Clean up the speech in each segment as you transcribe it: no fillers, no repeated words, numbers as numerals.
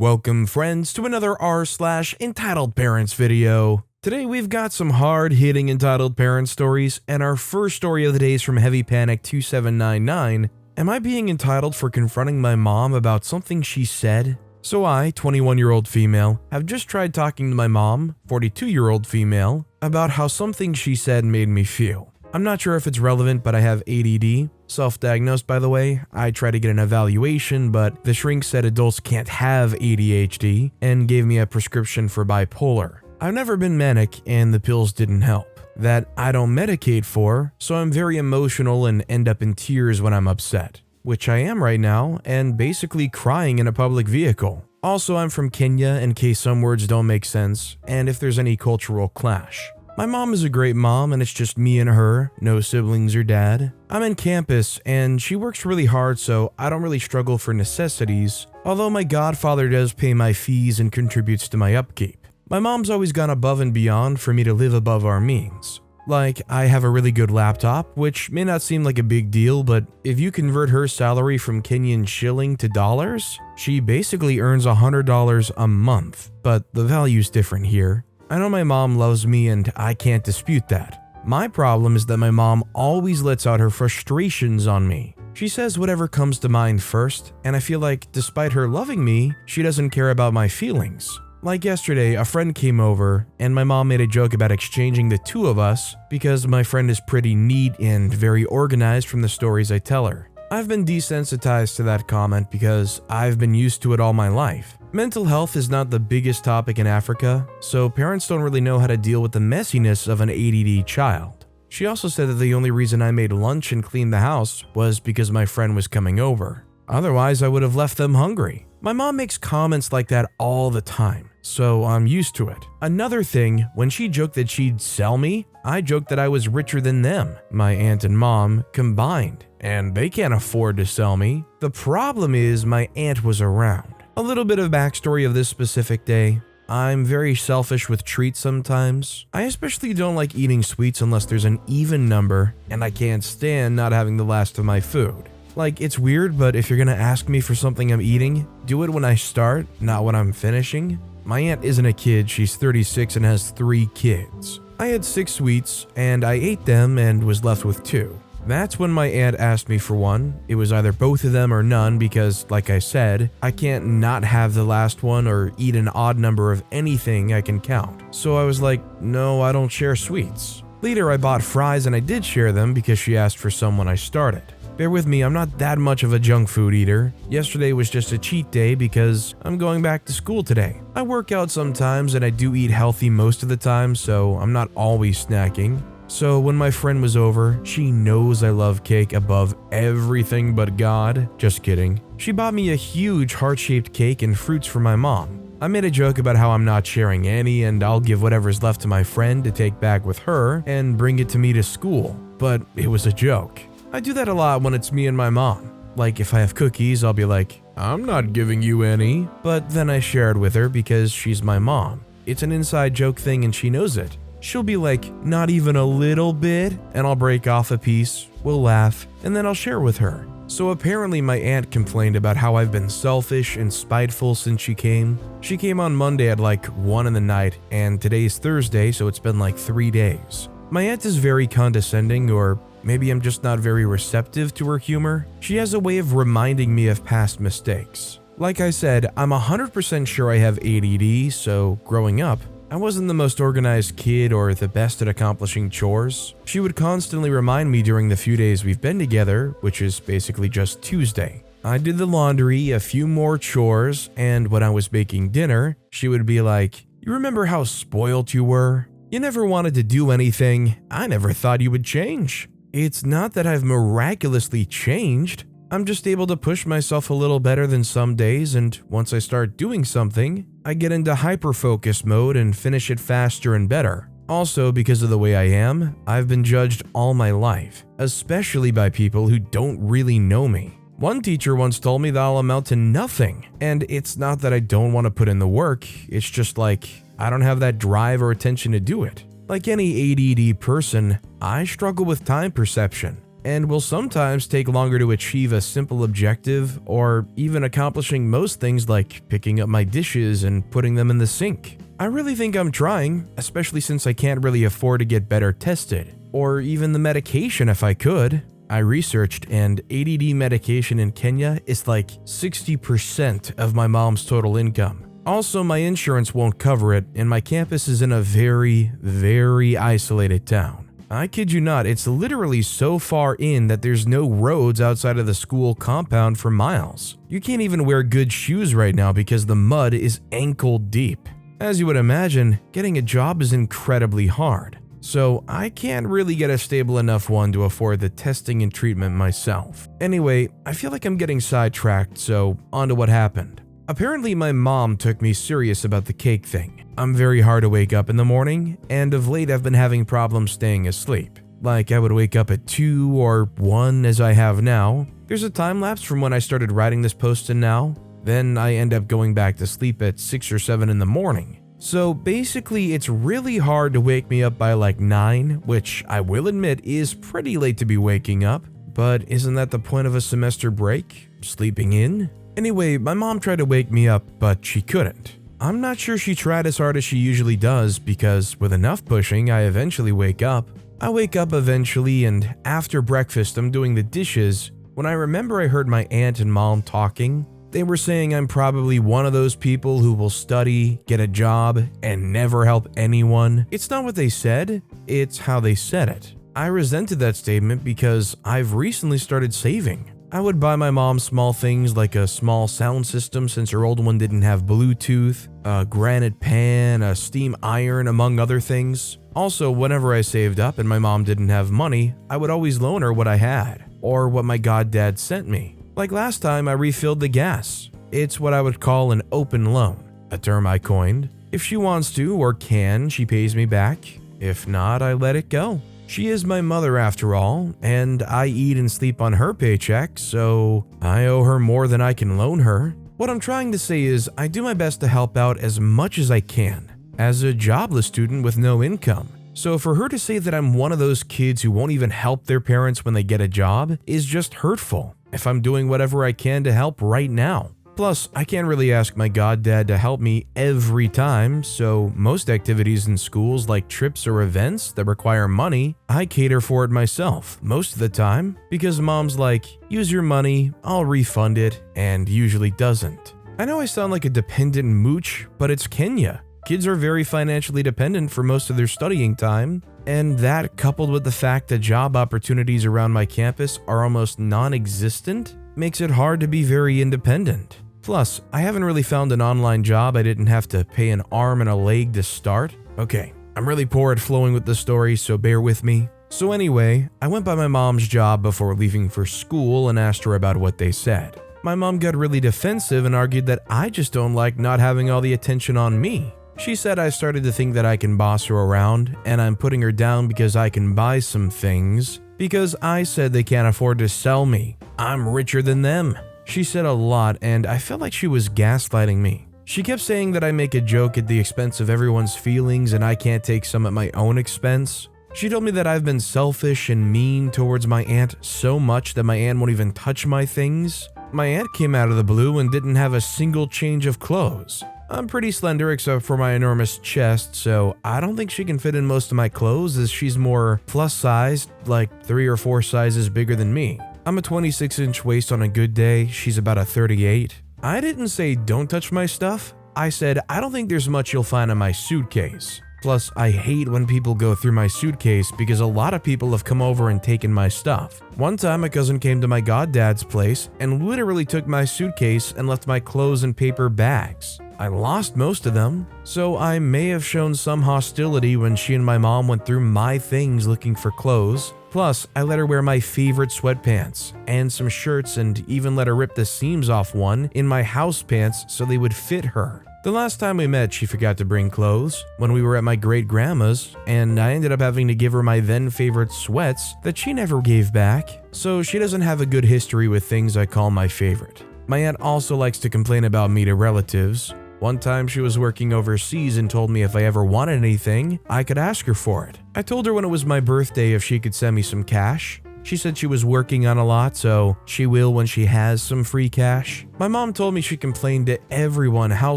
Welcome friends to another r/Entitled Parents video. Today we've got some hard-hitting Entitled Parents stories, and our first story of the day is from Heavy Panic 2799. Am I being entitled for confronting my mom about something she said? So I, 21-year-old female, have just tried talking to my mom, 42-year-old female, about how something she said made me feel. I'm not sure if it's relevant, but I have ADD. Self-diagnosed, by the way. I tried to get an evaluation, but the shrink said adults can't have ADHD and gave me a prescription for bipolar. I've never been manic, and the pills didn't help. That I don't medicate for, so I'm very emotional and end up in tears when I'm upset. Which I am right now, and basically crying in a public vehicle. Also, I'm from Kenya in case some words don't make sense, and if there's any cultural clash. My mom is a great mom and it's just me and her, no siblings or dad. I'm in campus and she works really hard, so I don't really struggle for necessities, although my godfather does pay my fees and contributes to my upkeep. My mom's always gone above and beyond for me to live above our means. Like, I have a really good laptop, which may not seem like a big deal, but if you convert her salary from Kenyan shilling to dollars, she basically earns $100 a month, but the value's different here. I know my mom loves me and I can't dispute that. My problem is that my mom always lets out her frustrations on me. She says whatever comes to mind first, and I feel like despite her loving me, she doesn't care about my feelings. Like yesterday, a friend came over and my mom made a joke about exchanging the two of us because my friend is pretty neat and very organized from the stories I tell her. I've been desensitized to that comment because I've been used to it all my life. Mental health is not the biggest topic in Africa, so parents don't really know how to deal with the messiness of an ADD child. She also said that the only reason I made lunch and cleaned the house was because my friend was coming over. Otherwise, I would have left them hungry. My mom makes comments like that all the time, so I'm used to it. Another thing, when she joked that she'd sell me, I joked that I was richer than them, my aunt and mom, combined, and they can't afford to sell me. The problem is my aunt was around. A little bit of backstory of this specific day. I'm very selfish with treats sometimes. I especially don't like eating sweets unless there's an even number, and I can't stand not having the last of my food. Like, it's weird, but if you're gonna ask me for something I'm eating, do it when I start, not when I'm finishing. My aunt isn't a kid, she's 36 and has 3 kids. I had 6 sweets, and I ate them and was left with 2. That's when my aunt asked me for one. It was either both of them or none because, like I said, I can't not have the last one or eat an odd number of anything I can count. So I was like, no, I don't share sweets. Later I bought fries and I did share them because she asked for some when I started. Bear with me, I'm not that much of a junk food eater. Yesterday was just a cheat day because I'm going back to school today. I work out sometimes and I do eat healthy most of the time, so I'm not always snacking. So when my friend was over, she knows I love cake above everything but God. Just kidding. She bought me a huge heart-shaped cake and fruits for my mom. I made a joke about how I'm not sharing any and I'll give whatever's left to my friend to take back with her and bring it to me to school. But it was a joke. I do that a lot when it's me and my mom. Like if I have cookies, I'll be like, I'm not giving you any. But then I share it with her because she's my mom. It's an inside joke thing and she knows it. She'll be like, not even a little bit, and I'll break off a piece, we'll laugh, and then I'll share with her. So apparently my aunt complained about how I've been selfish and spiteful since she came. She came on Monday at like 1 in the night, and today's Thursday, so it's been like 3 days. My aunt is very condescending, or maybe I'm just not very receptive to her humor. She has a way of reminding me of past mistakes. Like I said, I'm 100% sure I have ADD, so growing up, I wasn't the most organized kid or the best at accomplishing chores. She would constantly remind me during the few days we've been together, which is basically just Tuesday. I did the laundry, a few more chores, and when I was making dinner, she would be like, you remember how spoiled you were? You never wanted to do anything. I never thought you would change. It's not that I've miraculously changed. I'm just able to push myself a little better than some days, and once I start doing something, I get into hyper-focus mode and finish it faster and better. Also, because of the way I am, I've been judged all my life, especially by people who don't really know me. One teacher once told me that I'll amount to nothing, and it's not that I don't want to put in the work, it's just like, I don't have that drive or attention to do it. Like any ADD person, I struggle with time perception. and will sometimes take longer to achieve a simple objective or even accomplishing most things like picking up my dishes and putting them in the sink. I really think I'm trying, especially since I can't really afford to get better tested, or even the medication if I could. I researched, and ADD medication in Kenya is like 60% of my mom's total income. Also, my insurance won't cover it, and my campus is in a very, very isolated town. I kid you not, it's literally so far in that there's no roads outside of the school compound for miles. You can't even wear good shoes right now because the mud is ankle deep. As you would imagine, getting a job is incredibly hard. So I can't really get a stable enough one to afford the testing and treatment myself. Anyway, I feel like I'm getting sidetracked, so on to what happened. Apparently my mom took me serious about the cake thing. I'm very hard to wake up in the morning, and of late I've been having problems staying asleep. Like I would wake up at 2 or 1 as I have now. There's a time lapse from when I started writing this post to now. Then I end up going back to sleep at 6 or 7 in the morning. So basically it's really hard to wake me up by like 9, which I will admit is pretty late to be waking up. But isn't that the point of a semester break? Sleeping in? Anyway, my mom tried to wake me up, but she couldn't. I'm not sure she tried as hard as she usually does because with enough pushing, I eventually wake up. I wake up eventually, and after breakfast I'm doing the dishes when I remember I heard my aunt and mom talking. They were saying I'm probably one of those people who will study, get a job, and never help anyone. It's not what they said, it's how they said it. I resented that statement because I've recently started saving. I would buy my mom small things like a small sound system since her old one didn't have Bluetooth, a granite pan, a steam iron, among other things. Also, whenever I saved up and my mom didn't have money, I would always loan her what I had, or what my goddad sent me. Like last time, I refilled the gas. It's what I would call an open loan, a term I coined. If she wants to or can, she pays me back. If not, I let it go. She is my mother after all, and I eat and sleep on her paycheck, so I owe her more than I can loan her. What I'm trying to say is I do my best to help out as much as I can, as a jobless student with no income. So for her to say that I'm one of those kids who won't even help their parents when they get a job is just hurtful, if I'm doing whatever I can to help right now. Plus, I can't really ask my goddad to help me every time, so most activities in schools like trips or events that require money, I cater for it myself most of the time because mom's like, use your money, I'll refund it, and usually doesn't. I know I sound like a dependent mooch, but it's Kenya. Kids are very financially dependent for most of their studying time, and that coupled with the fact that job opportunities around my campus are almost non-existent makes it hard to be very independent. Plus, I haven't really found an online job I didn't have to pay an arm and a leg to start. Okay, I'm really poor at flowing with the story, so bear with me. So anyway, I went by my mom's job before leaving for school and asked her about what they said. My mom got really defensive and argued that I just don't like not having all the attention on me. She said I started to think that I can boss her around, and I'm putting her down because I can buy some things, because I said they can't afford to sell me. I'm richer than them. She said a lot, and I felt like she was gaslighting me. She kept saying that I make a joke at the expense of everyone's feelings and I can't take some at my own expense. She told me that I've been selfish and mean towards my aunt so much that my aunt won't even touch my things. My aunt came out of the blue and didn't have a single change of clothes. I'm pretty slender except for my enormous chest, so I don't think she can fit in most of my clothes as she's more plus-sized, like 3 or 4 sizes bigger than me. I'm a 26-inch waist on a good day, she's about a 38. I didn't say don't touch my stuff, I said I don't think there's much you'll find in my suitcase. Plus, I hate when people go through my suitcase because a lot of people have come over and taken my stuff. One time, a cousin came to my goddad's place and literally took my suitcase and left my clothes in paper bags. I lost most of them, so I may have shown some hostility when she and my mom went through my things looking for clothes. Plus, I let her wear my favorite sweatpants and some shirts and even let her rip the seams off one in my house pants so they would fit her. The last time we met, she forgot to bring clothes when we were at my great-grandma's, and I ended up having to give her my then-favorite sweats that she never gave back, so she doesn't have a good history with things I call my favorite. My aunt also likes to complain about me to relatives. One time she was working overseas and told me if I ever wanted anything, I could ask her for it. I told her when it was my birthday if she could send me some cash, She said she was working on a lot, so she will when she has some free cash. My mom told me she complained to everyone how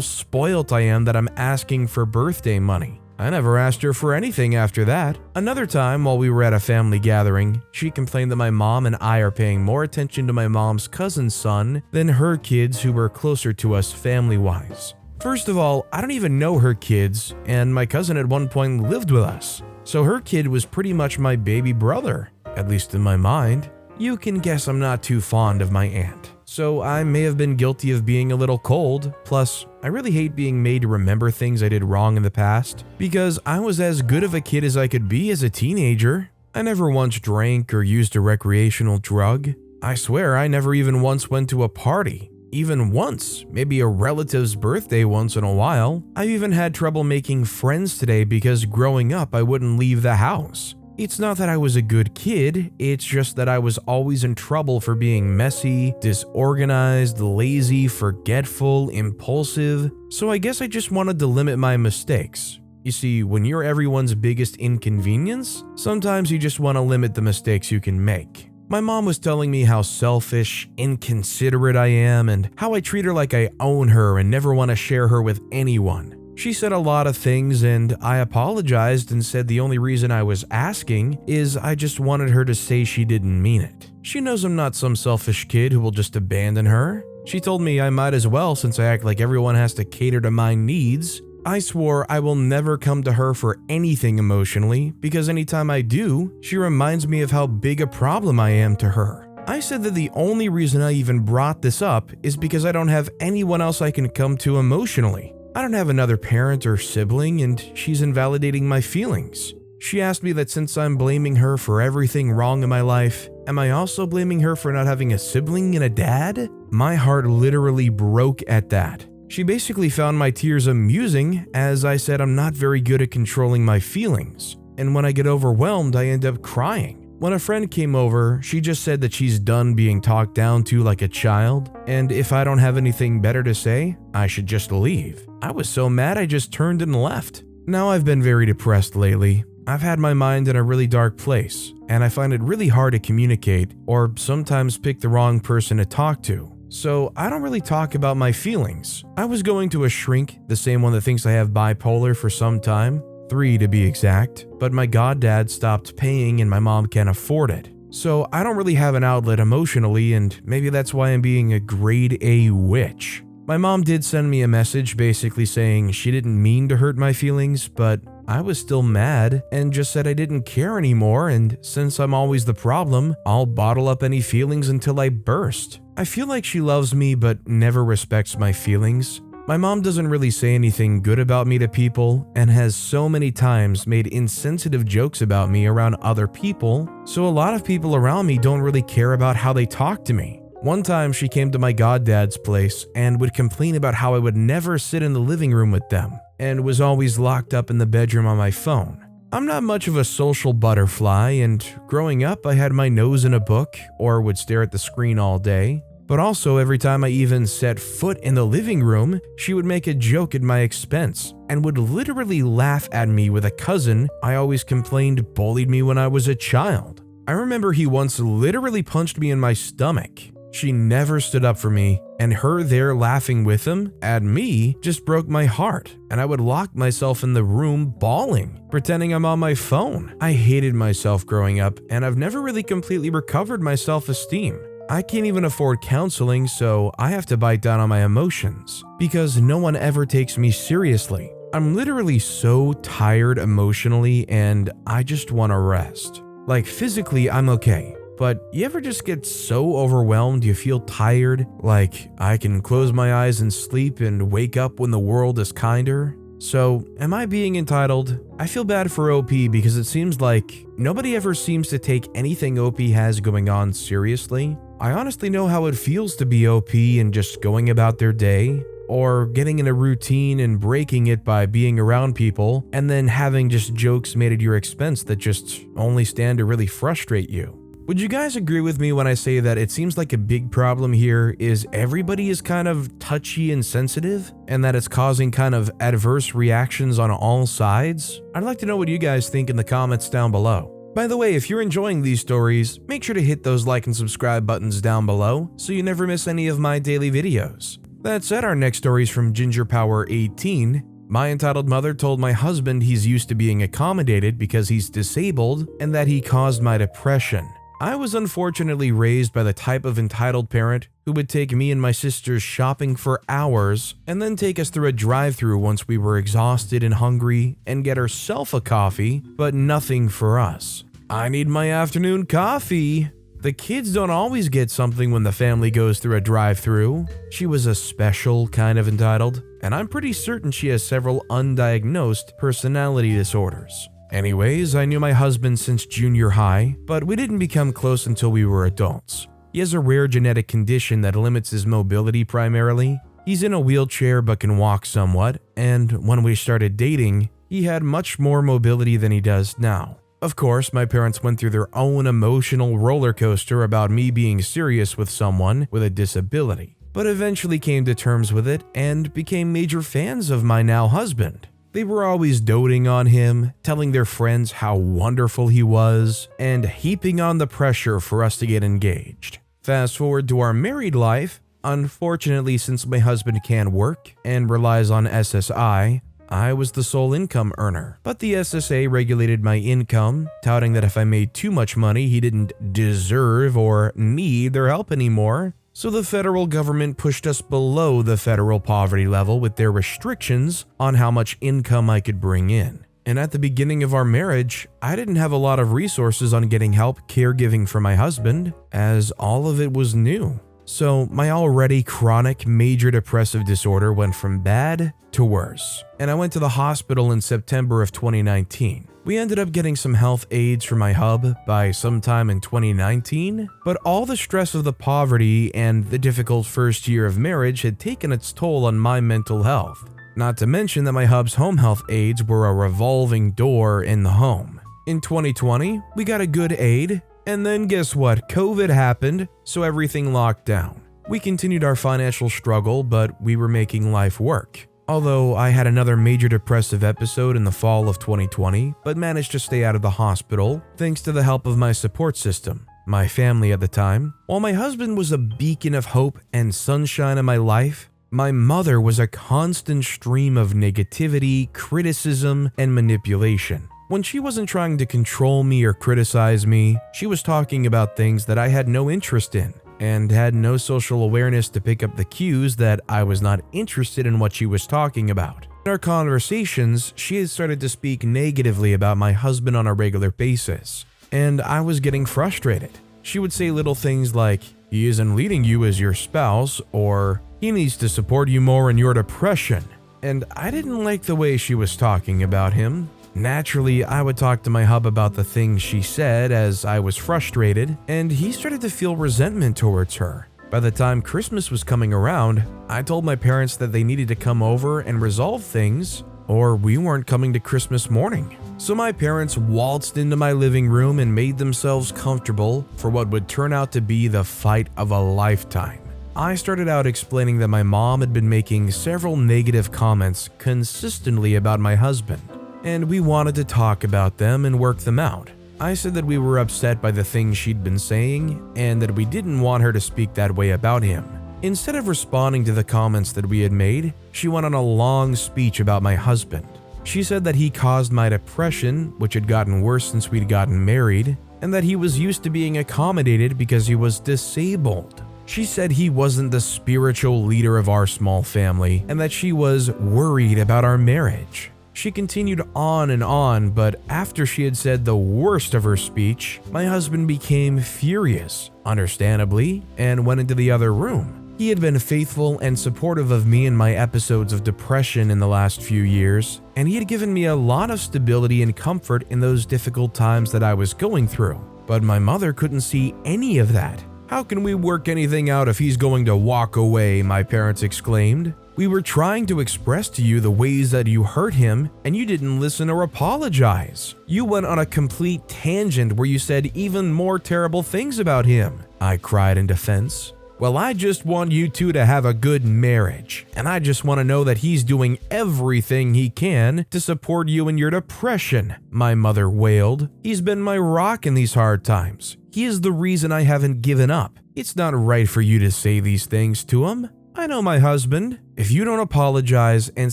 spoilt I am that I'm asking for birthday money. I never asked her for anything after that. Another time, while we were at a family gathering, she complained that my mom and I are paying more attention to my mom's cousin's son than her kids who were closer to us family-wise. First of all, I don't even know her kids, and my cousin at one point lived with us. So her kid was pretty much my baby brother, at least in my mind. You can guess I'm not too fond of my aunt. So I may have been guilty of being a little cold, plus I really hate being made to remember things I did wrong in the past, because I was as good of a kid as I could be as a teenager. I never once drank or used a recreational drug. I swear I never even once went to a party. Even once, maybe a relative's birthday once in a while. I've even had trouble making friends today because growing up I wouldn't leave the house. It's not that I was a good kid, it's just that I was always in trouble for being messy, disorganized, lazy, forgetful, impulsive, so I guess I just wanted to limit my mistakes. You see, when you're everyone's biggest inconvenience, sometimes you just want to limit the mistakes you can make. My mom was telling me how selfish, inconsiderate I am, and how I treat her like I own her and never want to share her with anyone. She said a lot of things, and I apologized and said the only reason I was asking is I just wanted her to say she didn't mean it. She knows I'm not some selfish kid who will just abandon her. She told me I might as well since I act like everyone has to cater to my needs. I swore I will never come to her for anything emotionally because anytime I do, she reminds me of how big a problem I am to her. I said that the only reason I even brought this up is because I don't have anyone else I can come to emotionally. I don't have another parent or sibling, and she's invalidating my feelings. She asked me that since I'm blaming her for everything wrong in my life, am I also blaming her for not having a sibling and a dad? My heart literally broke at that. She basically found my tears amusing, as I said I'm not very good at controlling my feelings, and when I get overwhelmed, I end up crying. When a friend came over, she just said that she's done being talked down to like a child, and if I don't have anything better to say, I should just leave. I was so mad I just turned and left. Now I've been very depressed lately. I've had my mind in a really dark place, and I find it really hard to communicate or sometimes pick the wrong person to talk to. So I don't really talk about my feelings. I was going to a shrink, the same one that thinks I have bipolar, for some time. 3 to be exact, but my goddad stopped paying and my mom can't afford it. So I don't really have an outlet emotionally, and maybe that's why I'm being a grade A witch. My mom did send me a message basically saying she didn't mean to hurt my feelings, but I was still mad and just said I didn't care anymore, and since I'm always the problem, I'll bottle up any feelings until I burst. I feel like she loves me but never respects my feelings. My mom doesn't really say anything good about me to people and has so many times made insensitive jokes about me around other people, so a lot of people around me don't really care about how they talk to me. One time she came to my goddad's place and would complain about how I would never sit in the living room with them and was always locked up in the bedroom on my phone. I'm not much of a social butterfly, and growing up I had my nose in a book or would stare at the screen all day. But also, every time I even set foot in the living room, she would make a joke at my expense and would literally laugh at me with a cousin I always complained bullied me when I was a child. I remember he once literally punched me in my stomach. She never stood up for me, and her there laughing with him at me just broke my heart, and I would lock myself in the room bawling, pretending I'm on my phone. I hated myself growing up, and I've never really completely recovered my self-esteem. I can't even afford counseling, so I have to bite down on my emotions because no one ever takes me seriously. I'm literally so tired emotionally and I just want to rest. Like physically, I'm okay, but you ever just get so overwhelmed you feel tired? Like I can close my eyes and sleep and wake up when the world is kinder? So, am I being entitled? I feel bad for OP because it seems like nobody ever seems to take anything OP has going on seriously. I honestly know how it feels to be OP and just going about their day, or getting in a routine and breaking it by being around people, and then having just jokes made at your expense that just only stand to really frustrate you. Would you guys agree with me when I say that it seems like a big problem here is everybody is kind of touchy and sensitive, and that it's causing kind of adverse reactions on all sides? I'd like to know what you guys think in the comments down below. By the way, if you're enjoying these stories, make sure to hit those like and subscribe buttons down below so you never miss any of my daily videos. That said, our next story is from Ginger Power 18. My entitled mother told my husband he's used to being accommodated because he's disabled and that he caused my depression. I was unfortunately raised by the type of entitled parent who would take me and my sisters shopping for hours and then take us through a drive-thru once we were exhausted and hungry and get herself a coffee, but nothing for us. I need my afternoon coffee. The kids don't always get something when the family goes through a drive-thru. She was a special kind of entitled, and I'm pretty certain she has several undiagnosed personality disorders. Anyways, I knew my husband since junior high, but we didn't become close until we were adults. He has a rare genetic condition that limits his mobility primarily. He's in a wheelchair but can walk somewhat, and when we started dating, he had much more mobility than he does now. Of course, my parents went through their own emotional roller coaster about me being serious with someone with a disability, but eventually came to terms with it and became major fans of my now husband. They were always doting on him, telling their friends how wonderful he was, and heaping on the pressure for us to get engaged. Fast forward to our married life. Unfortunately, since my husband can't work and relies on SSI, I was the sole income earner, but the SSA regulated my income, touting that if I made too much money, he didn't deserve or need their help anymore. So the federal government pushed us below the federal poverty level with their restrictions on how much income I could bring in. And at the beginning of our marriage, I didn't have a lot of resources on getting help caregiving for my husband, as all of it was new. So my already chronic major depressive disorder went from bad to worse, and I went to the hospital in September of 2019. We ended up getting some health aids for my hub by sometime in 2019, but all the stress of the poverty and the difficult first year of marriage had taken its toll on my mental health. Not to mention that my hub's home health aids were a revolving door in the home. In 2020, we got a good aid, and then guess what? COVID happened, so everything locked down. We continued our financial struggle, but we were making life work. Although I had another major depressive episode in the fall of 2020, but managed to stay out of the hospital thanks to the help of my support system, my family at the time. While my husband was a beacon of hope and sunshine in my life, my mother was a constant stream of negativity, criticism, and manipulation. When she wasn't trying to control me or criticize me, she was talking about things that I had no interest in, and had no social awareness to pick up the cues that I was not interested in what she was talking about. In our conversations, she had started to speak negatively about my husband on a regular basis, and I was getting frustrated. She would say little things like, "He isn't leading you as your spouse," or "He needs to support you more in your depression," and I didn't like the way she was talking about him. Naturally, I would talk to my hub about the things she said as I was frustrated, and he started to feel resentment towards her. By the time Christmas was coming around, I told my parents that they needed to come over and resolve things, or we weren't coming to Christmas morning. So my parents waltzed into my living room and made themselves comfortable for what would turn out to be the fight of a lifetime. I started out explaining that my mom had been making several negative comments consistently about my husband, and we wanted to talk about them and work them out. I said that we were upset by the things she'd been saying and that we didn't want her to speak that way about him. Instead of responding to the comments that we had made, she went on a long speech about my husband. She said that he caused my depression, which had gotten worse since we'd gotten married, and that he was used to being accommodated because he was disabled. She said he wasn't the spiritual leader of our small family and that she was worried about our marriage. She continued on, but after she had said the worst of her speech, my husband became furious, understandably, and went into the other room. He had been faithful and supportive of me in my episodes of depression in the last few years, and he had given me a lot of stability and comfort in those difficult times that I was going through. But my mother couldn't see any of that. "How can we work anything out if he's going to walk away?" my parents exclaimed. "We were trying to express to you the ways that you hurt him, and you didn't listen or apologize. You went on a complete tangent where you said even more terrible things about him," I cried in defense. Well, I just want you two to have a good marriage, and I just want to know that he's doing everything he can to support you in your depression," my mother wailed. "He's been my rock in these hard times. He is the reason I haven't given up. It's not right for you to say these things to him. I know my husband. If you don't apologize and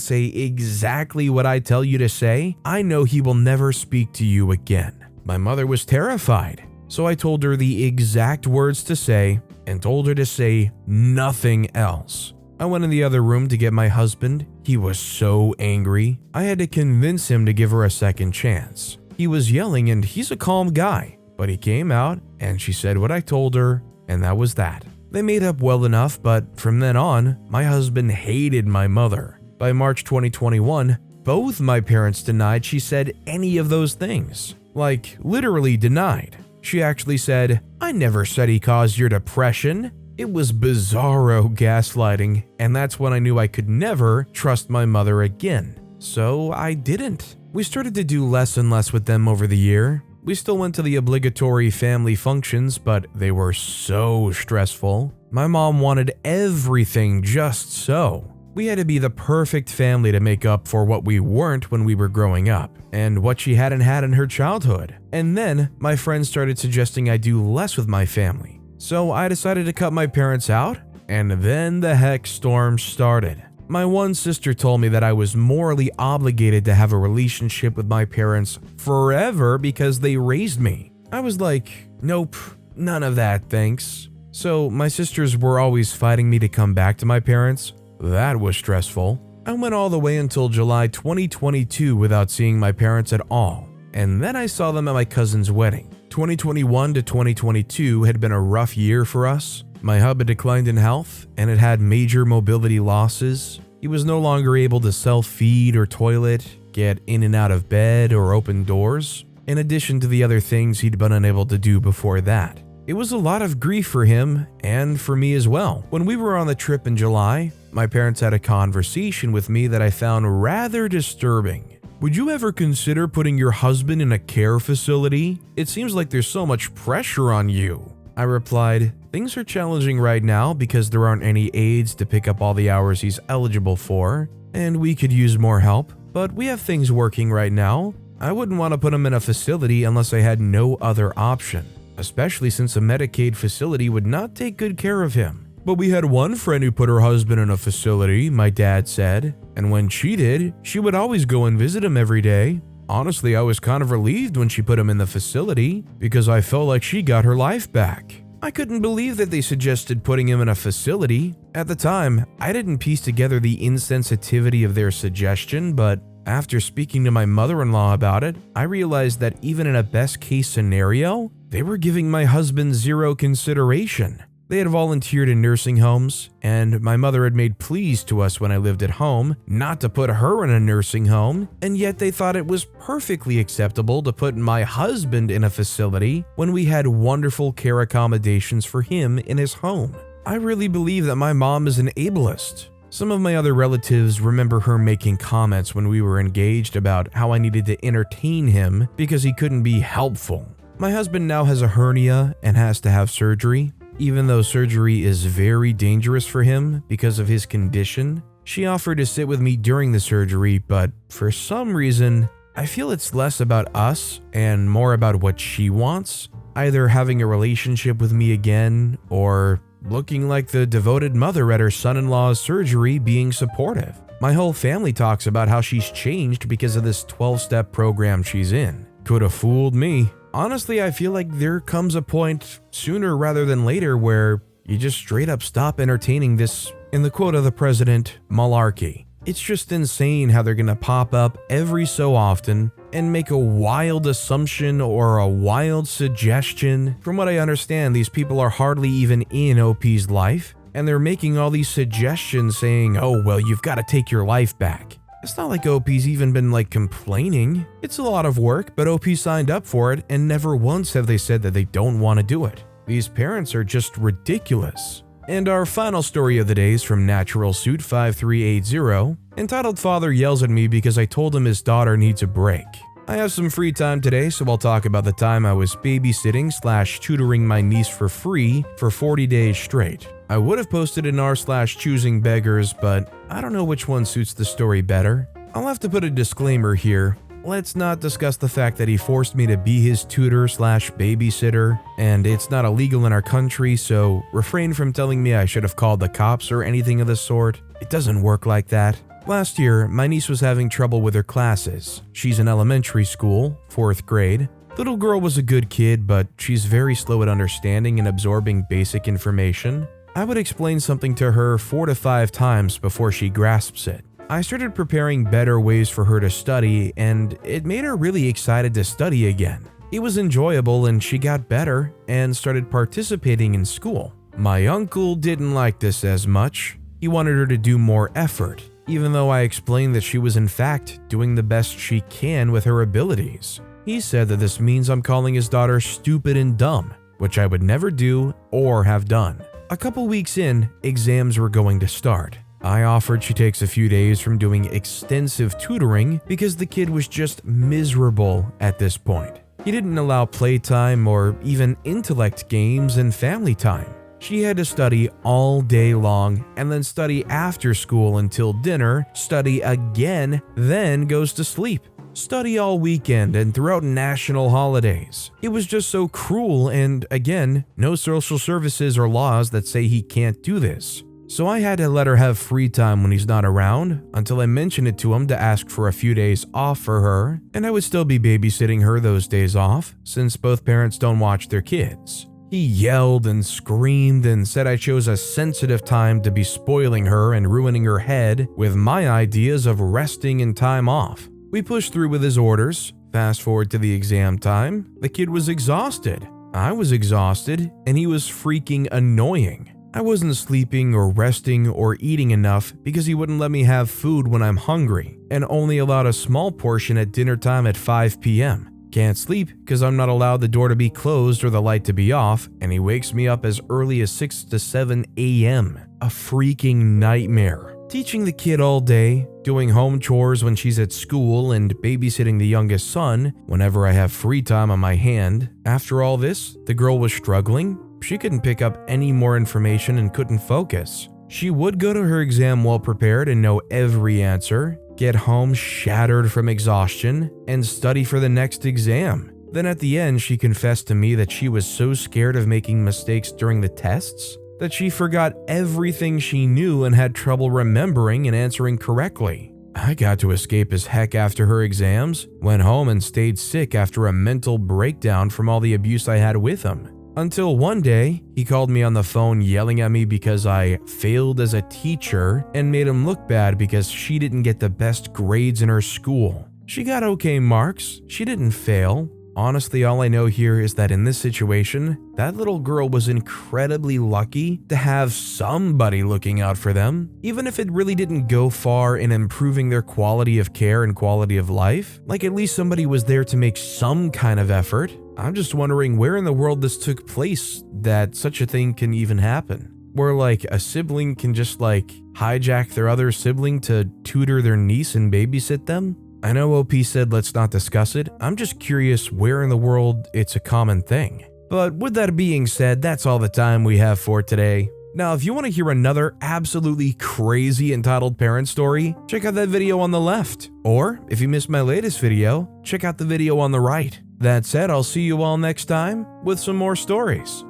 say exactly what I tell you to say, I know he will never speak to you again." My mother was terrified, so I told her the exact words to say and told her to say nothing else. I went in the other room to get my husband. He was so angry. I had to convince him to give her a second chance. He was yelling and he's a calm guy, but he came out and she said what I told her, and that was that. They made up well enough, but from then on, my husband hated my mother. By March 2021, both my parents denied she said any of those things. Like, literally denied. She actually said, "I never said he caused your depression." It was bizarro gaslighting, and that's when I knew I could never trust my mother again. So I didn't. We started to do less and less with them over the year. We still went to the obligatory family functions, but they were so stressful. My mom wanted everything just so. We had to be the perfect family to make up for what we weren't when we were growing up, and what she hadn't had in her childhood. And then, my friends started suggesting I do less with my family. So I decided to cut my parents out, and then the heck storm started. My one sister told me that I was morally obligated to have a relationship with my parents forever because they raised me. I was like, nope, none of that, thanks. So my sisters were always fighting me to come back to my parents. That was stressful. I went all the way until July 2022 without seeing my parents at all, and then I saw them at my cousin's wedding. 2021 to 2022 had been a rough year for us. My hub had declined in health, and it had major mobility losses. He was no longer able to self-feed or toilet, get in and out of bed, or open doors, in addition to the other things he'd been unable to do before that. It was a lot of grief for him, and for me as well. When we were on the trip in July, my parents had a conversation with me that I found rather disturbing. "Would you ever consider putting your husband in a care facility? It seems like there's so much pressure on you." I replied, "Things are challenging right now because there aren't any aides to pick up all the hours he's eligible for, and we could use more help, but we have things working right now. I wouldn't want to put him in a facility unless I had no other option, especially since a Medicaid facility would not take good care of him." "But we had one friend who put her husband in a facility," my dad said, "and when she did, she would always go and visit him every day. Honestly, I was kind of relieved when she put him in the facility because I felt like she got her life back." I couldn't believe that they suggested putting him in a facility. At the time, I didn't piece together the insensitivity of their suggestion, but after speaking to my mother-in-law about it, I realized that even in a best-case scenario, they were giving my husband zero consideration. They had volunteered in nursing homes, and my mother had made pleas to us when I lived at home not to put her in a nursing home, and yet they thought it was perfectly acceptable to put my husband in a facility when we had wonderful care accommodations for him in his home. I really believe that my mom is an ableist. Some of my other relatives remember her making comments when we were engaged about how I needed to entertain him because he couldn't be helpful. My husband now has a hernia and has to have surgery. Even though surgery is very dangerous for him because of his condition, she offered to sit with me during the surgery, but for some reason, I feel it's less about us and more about what she wants, either having a relationship with me again or looking like the devoted mother at her son-in-law's surgery being supportive. My whole family talks about how she's changed because of this 12-step program she's in. Could have fooled me. Honestly, I feel like there comes a point sooner rather than later where you just straight up stop entertaining this, in the quote of the president, malarkey. It's just insane how they're gonna pop up every so often and make a wild assumption or a wild suggestion. From what I understand, these people are hardly even in OP's life, and they're making all these suggestions saying, "Oh, well, you've got to take your life back." It's not like OP's even been complaining. It's a lot of work, but OP signed up for it, and never once have they said that they don't want to do it. These parents are just ridiculous. And our final story of the day is from Natural Suit 5380, entitled "Father Yells at Me Because I Told Him His Daughter Needs a Break." I have some free time today, so I'll talk about the time I was babysitting/tutoring my niece for free for 40 days straight. I would have posted an r/choosing beggars, but I don't know which one suits the story better. I'll have to put a disclaimer here. Let's not discuss the fact that he forced me to be his tutor/babysitter, and it's not illegal in our country, so refrain from telling me I should have called the cops or anything of the sort. It doesn't work like that. Last year, my niece was having trouble with her classes. She's in elementary school, 4th grade. Little girl was a good kid, but she's very slow at understanding and absorbing basic information. I would explain something to her 4 to 5 times before she grasps it. I started preparing better ways for her to study, and it made her really excited to study again. It was enjoyable and she got better and started participating in school. My uncle didn't like this as much. He wanted her to do more effort, even though I explained that she was in fact doing the best she can with her abilities. He said that this means I'm calling his daughter stupid and dumb, which I would never do or have done. A couple weeks in, exams were going to start. I offered she takes a few days from doing extensive tutoring because the kid was just miserable at this point. He didn't allow playtime or even intellect games and family time. She had to study all day long and then study after school until dinner, study again, then goes to sleep. Study all weekend and throughout national holidays. It was just so cruel, and again, no social services or laws that say he can't do this. So I had to let her have free time when he's not around until I mentioned it to him to ask for a few days off for her, and I would still be babysitting her those days off since both parents don't watch their kids. He yelled and screamed and said I chose a sensitive time to be spoiling her and ruining her head with my ideas of resting and time off. We pushed through with his orders. Fast forward to the exam time, the kid was exhausted. I was exhausted, and he was freaking annoying. I wasn't sleeping or resting or eating enough because he wouldn't let me have food when I'm hungry and only allowed a small portion at dinner time at 5 p.m. Can't sleep because I'm not allowed the door to be closed or the light to be off, and he wakes me up as early as 6 to 7 a.m. A freaking nightmare. Teaching the kid all day, doing home chores when she's at school, and babysitting the youngest son whenever I have free time on my hand. After all this, the girl was struggling. She couldn't pick up any more information and couldn't focus. She would go to her exam well prepared and know every answer, get home shattered from exhaustion, and study for the next exam. Then at the end, she confessed to me that she was so scared of making mistakes during the tests that she forgot everything she knew and had trouble remembering and answering correctly. I got to escape as heck after her exams, went home and stayed sick after a mental breakdown from all the abuse I had with him. Until one day, he called me on the phone yelling at me because I failed as a teacher and made him look bad because she didn't get the best grades in her school. She got okay marks, she didn't fail. Honestly, all I know here is that in this situation, that little girl was incredibly lucky to have somebody looking out for them, even if it really didn't go far in improving their quality of care and quality of life. Like, at least somebody was there to make some kind of effort. I'm just wondering where in the world this took place that such a thing can even happen. Where like a sibling can just like hijack their other sibling to tutor their niece and babysit them. I know OP said let's not discuss it. I'm just curious where in the world it's a common thing. But with that being said, that's all the time we have for today. Now, if you want to hear another absolutely crazy entitled parent story, check out that video on the left. Or if you missed my latest video, check out the video on the right. That said, I'll see you all next time with some more stories.